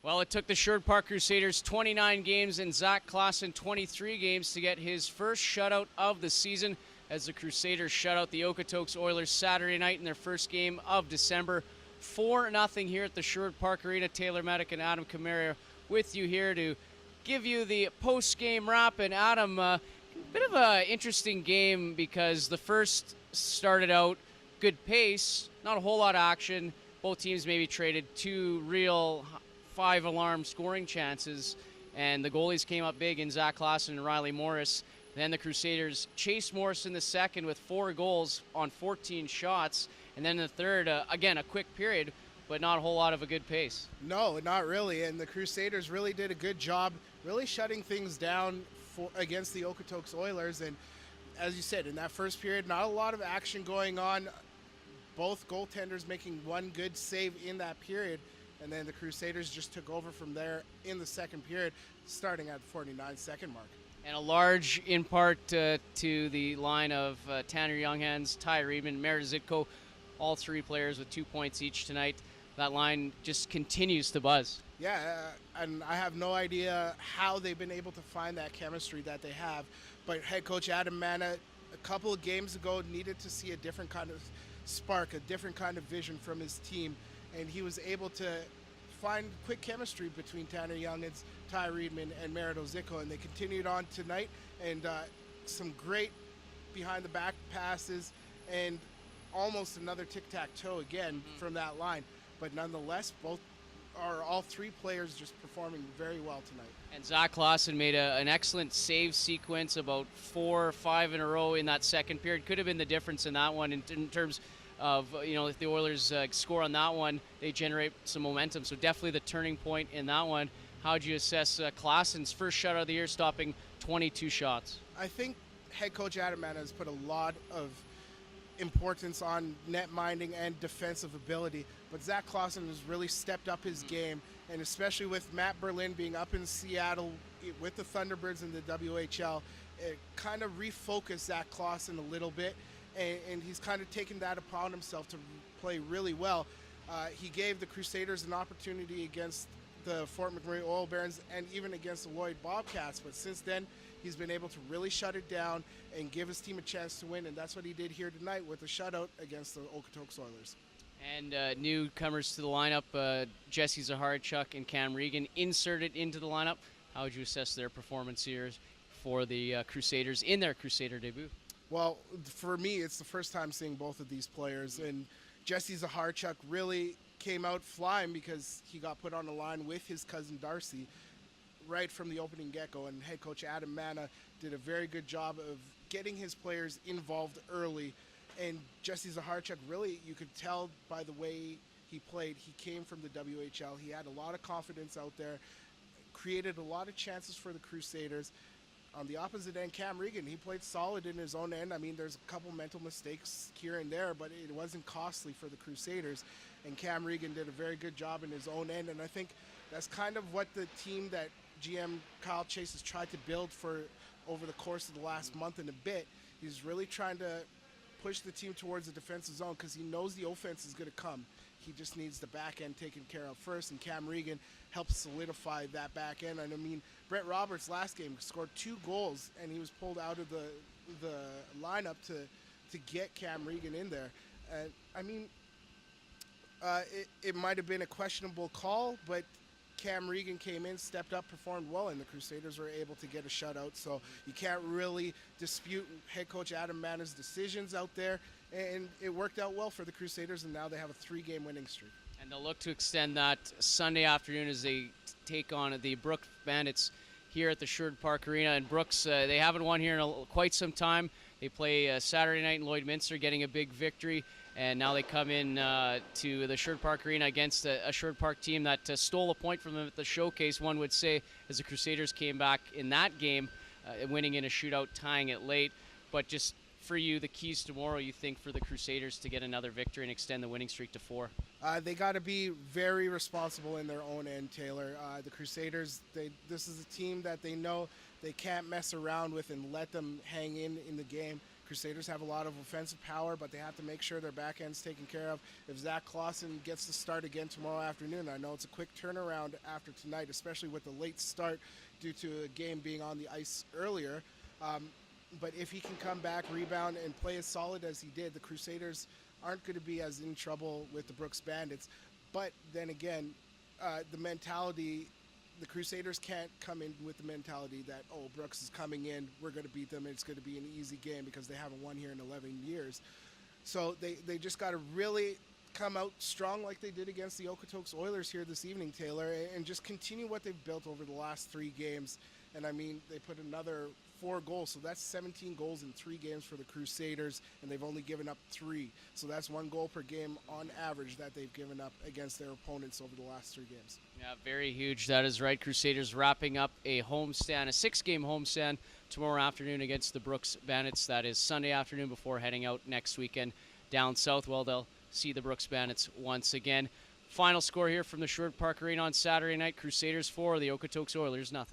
Well, it took the Sherwood Park Crusaders 29 games and Zach Clausen 23 games to get his first shutout of the season as the Crusaders shut out the Okotoks Oilers Saturday night in their first game of December. 4-0 here at the Sherwood Park Arena. Taylor Medak and Adam Kamara with you here to give you the post-game wrap. And Adam, bit of an interesting game because the first started out good pace, not a whole lot of action. Both teams maybe traded two real five-alarm scoring chances, and the goalies came up big in Zach Clausen and Riley Morris. Then the Crusaders chased Morris in the second with 4 goals on 14 shots, and then in the third, again, a quick period, but not a whole lot of a good pace. No, not really, and the Crusaders really did a good job really shutting things down against the Okotoks Oilers, and as you said, in that first period, not a lot of action going on, both goaltenders making one good save in that period. And then the Crusaders just took over from there in the second period, starting at the 49-second mark. And a large in part to the line of Tanner Younghands, Ty Reedman, Medak, all 3 players with 2 points each tonight. That line just continues to buzz. Yeah, and I have no idea how they've been able to find that chemistry that they have. But head coach Adam Mana, a couple of games ago, needed to see a different kind of spark, a different kind of vision from his team. And he was able to find quick chemistry between Tanner Youngans, Ty Reedman, and Medak, and they continued on tonight, and some great behind-the-back passes, and almost another tic-tac-toe again from that line. But nonetheless, all 3 players just performing very well tonight. And Zach Clausen made an excellent save sequence, about 4 or 5 in a row in that second period. Could have been the difference in that one in terms of, if the Oilers score on that one, they generate some momentum. So definitely the turning point in that one. How would you assess Clausen's first shutout of the year, stopping 22 shots? I think head coach Adam Mana has put a lot of importance on net minding and defensive ability, but Zach Clausen has really stepped up his game, and especially with Matt Berlin being up in Seattle with the Thunderbirds in the WHL, it kind of refocused Zach Clausen a little bit. And he's kind of taken that upon himself to play really well. He gave the Crusaders an opportunity against the Fort McMurray Oil Barons and even against the Lloyd Bobcats, but since then he's been able to really shut it down and give his team a chance to win, and that's what he did here tonight with a shutout against the Okotoks Oilers. And newcomers to the lineup, Jesse Zaharchuk and Cam Regan inserted into the lineup. How would you assess their performance here for the Crusaders in their Crusader debut? Well, for me, it's the first time seeing both of these players, and Jesse Zaharchuk really came out flying because he got put on the line with his cousin Darcy right from the opening get-go, and head coach Adam Mana did a very good job of getting his players involved early. And Jesse Zaharchuk, really, you could tell by the way he played, he came from the WHL. He had a lot of confidence out there, created a lot of chances for the Crusaders. On the opposite end, Cam Regan, he played solid in his own end. I mean, there's a couple mental mistakes here and there, but it wasn't costly for the Crusaders. And Cam Regan did a very good job in his own end. And I think that's kind of what the team that GM Kyle Chase has tried to build for over the course of the last month and a bit. He's really trying to push the team towards the defensive zone because he knows the offense is going to come. He just needs the back end taken care of first, and Cam Regan helps solidify that back end. And I mean, Brett Roberts last game scored 2 goals, and he was pulled out of the lineup to get Cam Regan in there. And I mean, it might have been a questionable call, but Cam Regan came in, stepped up, performed well, and the Crusaders were able to get a shutout. So you can't really dispute head coach Adam Mana's decisions out there, and it worked out well for the Crusaders, and now they have a 3-game winning streak. And they'll look to extend that Sunday afternoon as they take on the Brooks Bandits here at the Sherwood Park Arena. And Brooks, they haven't won here in quite some time. They play Saturday night in Lloydminster, getting a big victory. And now they come in to the Sherwood Park Arena against a Sherwood Park team that stole a point from them at the showcase, one would say, as the Crusaders came back in that game, winning in a shootout, tying it late. But just for you, the keys tomorrow, you think, for the Crusaders to get another victory and extend the winning streak to 4? They got to be very responsible in their own end, Taylor. The Crusaders, this is a team that they know they can't mess around with and let them hang in the game. Crusaders have a lot of offensive power, but they have to make sure their back end's taken care of. If Zach Clausen gets to start again tomorrow afternoon, I know it's a quick turnaround after tonight, especially with the late start due to a game being on the ice earlier. But if he can come back, rebound, and play as solid as he did, the Crusaders aren't going to be as in trouble with the Brooks Bandits. But then again, the mentality, the Crusaders can't come in with the mentality that, oh, Brooks is coming in, we're going to beat them, and it's going to be an easy game because they haven't won here in 11 years. So they just got to really come out strong like they did against the Okotoks Oilers here this evening, Taylor, and just continue what they've built over the last 3 games. And I mean, they put another 4 goals, so that's 17 goals in 3 games for the Crusaders, and they've only given up 3. So that's 1 goal per game on average that they've given up against their opponents over the last 3 games. Yeah, very huge. That is right. Crusaders wrapping up a homestand, a 6-game homestand tomorrow afternoon against the Brooks Bandits. That is Sunday afternoon before heading out next weekend down south. Well, they'll see the Brooks Bandits once again. Final score here from the Sherwood Park Arena on Saturday night: Crusaders 4, the Okotoks Oilers 0.